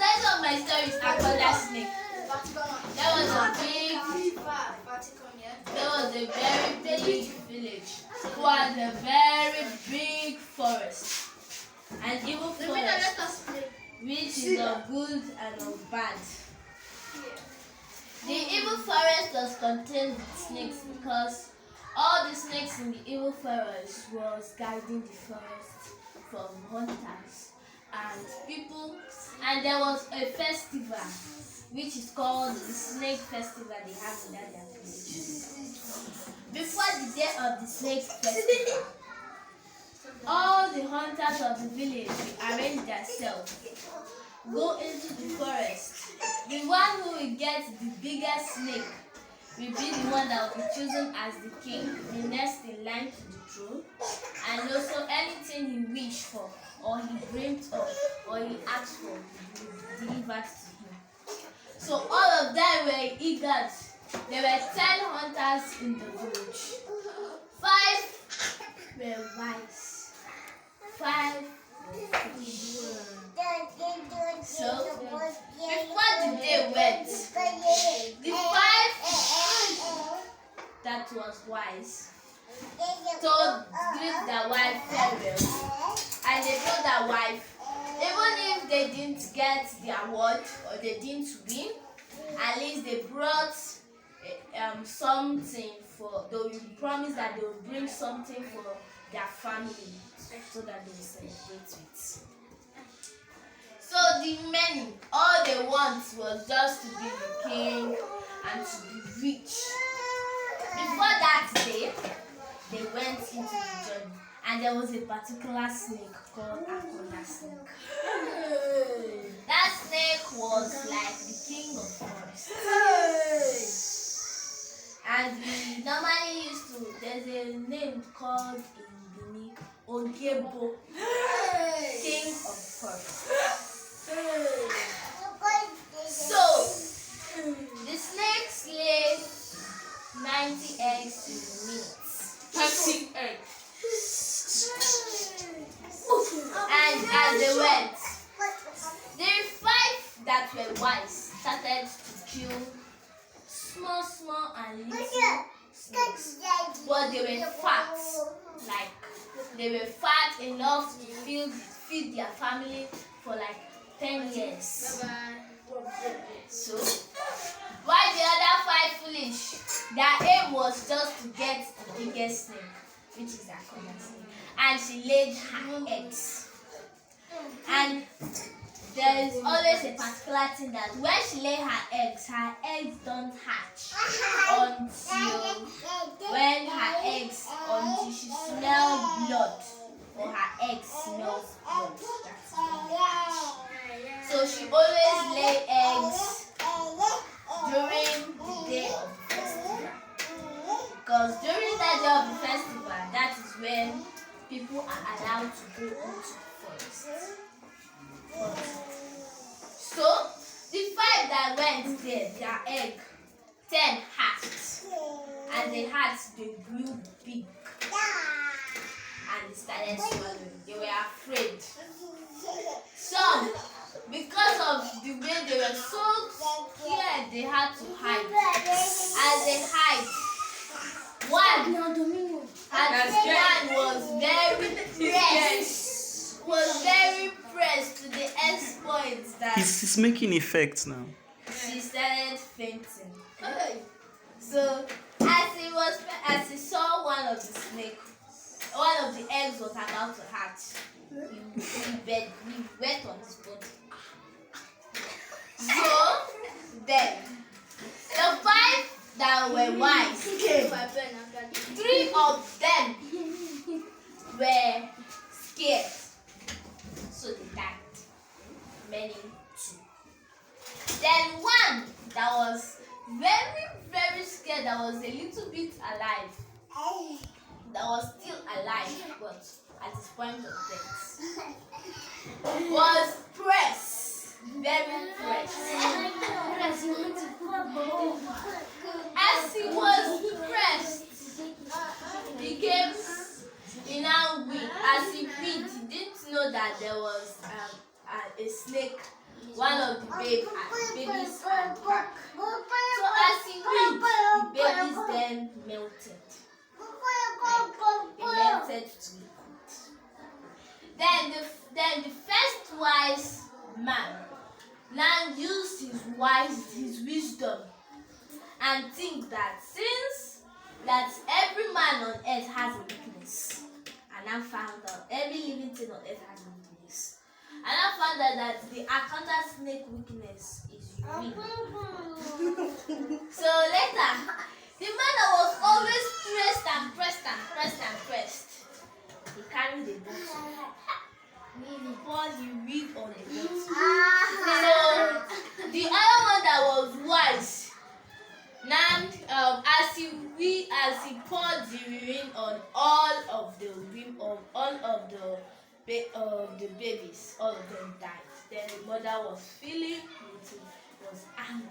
title of my story is Aconda Snake. There was a very big village who had a very big forest. An evil forest, which is of good and of bad. The evil forest was contained with snakes because all the snakes in the evil forest was guiding the forest from hunters and people. And there was a festival which is called the Snake Festival they have in that their village. Before the day of the Snake Festival, all the hunters of the village arrange themselves, go into the forest. The one who will get the biggest snake will be the one that will be chosen as the king, the next in line to the throne, and also anything he wished for, or he dreamed of, or he asked for, will be delivered to him. So all of them were eager. There were 10 hunters in the village. 5 were wise. 5 were foolish. So before the day went, the 5 that was wise greet their wife farewell, and they told their wife, even if they didn't get the award or they didn't win, at least they brought something for. They will promise that they will bring something for their family so that they will celebrate it. So the men, all they want was just to be the king and to be rich. Before that day, they went into the journey, and there was a particular snake called Aconda Snake. That snake was like the king of forests. And we normally used to, there's a name called in Benin, Ogebo, king of forests. So, the snakes lay 90 eggs in a minute. 30 eggs. And as they went, the 5 that were wise started to kill small and little snakes. But they were fat. Like, they were fat enough to feed their family for like 10 years. So, while the other 5 foolish, their aim was just to get the biggest snake, which is Aconda Snake, and she laid her eggs. And there is always a particular thing that when she lay her eggs don't hatch until she smells blood, or her eggs smells blood. That's when they hatch. So she always lay eggs during the day of the festival, because during that day of the festival, that is when people are allowed to go into the forest. So the 5 that went there, their egg, 10 hatched, and they grew big, and they started swallowing. They were afraid. Some, because of the way they were so scared, they had to hide. As they hide, one was very pressed to the exploits that He's making effects now. she started fainting. So as he saw one of the eggs was about to hatch, he went on his body. So then the 5 that were wise came. 3 of them were scared, so they died. Many 2. Then one that was very scared, that was a little bit alive, that was still alive, but at his point of death, was pressed, very pressed. As he was pressed, he now weak. As he weak, he didn't know that there was a snake one of the babies had cracked. So as he reached, the babies then melted. Like, they melted to liquid. Then the first wise man now used his wisdom and think that since that every man on earth has a weakness, and I found out every living thing on earth has a weakness, and I found out that the Aconda Snake weakness is urine. So later, the man that was always pressed, he carried a bottle. Before he read on the bottle. So the other one that was wise, now as he poured the urine on all of the babies, all of them died. Then the mother was feeling guilty, was angry.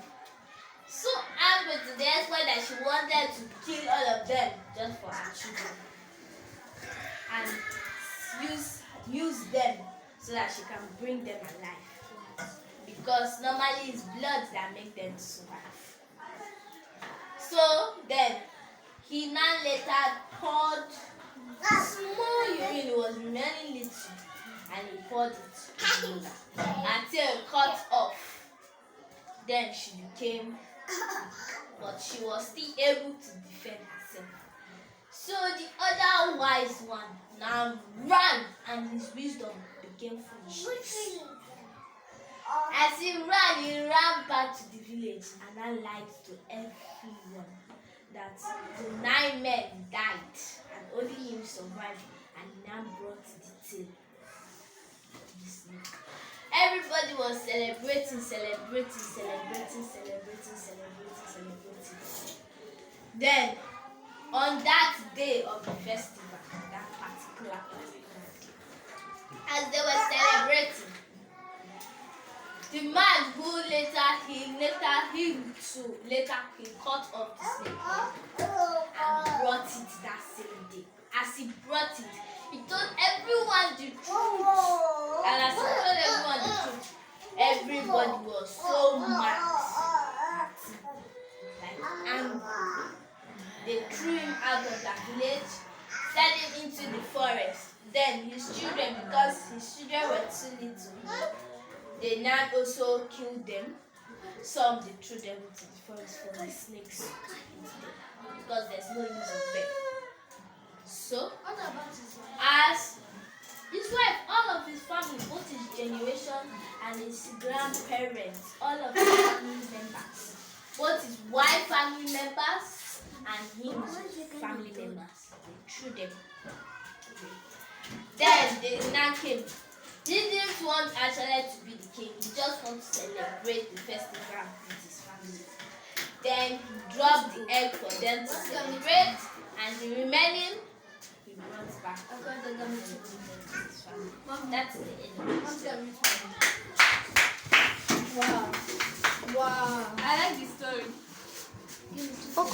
So angry to the extent that she wanted to kill all of them just for her children. And use them so that she can bring them alive. Because normally it's blood that makes them survive. So then he now later poured small urine, it was remaining little, and he poured it until it cut off. Then she became, but she was still able to defend herself. So the other wise one now ran, and his wisdom became foolishness. As he ran back to the village and I lied to everyone that the 9 men died and only him survived, and he now brought the tale to the snake. Everybody was celebrating. Then on that day of the festival, that particular day, as they were celebrating, the man who later cut off the snake and brought it that same day. As he brought it, he told everyone the truth. And as he told everyone the truth, everybody was so mad at him, like angry. They threw him out of the village, sent him into the forest. Then his children, because his children were too little, they now also killed them. Some they threw them into the forest for the snakes to eat them, because there's no use of them. So, as his wife, all of his family, both his generation and his grandparents, all of his family members, both his wife family members and his family members, they threw them away. Then they now came. He didn't want actually to be the king. He just wants to celebrate the festival with his family. Then he dropped the egg for them to celebrate, and the remaining he brought back to his family. That's the end. Wow. I like the story. Oh,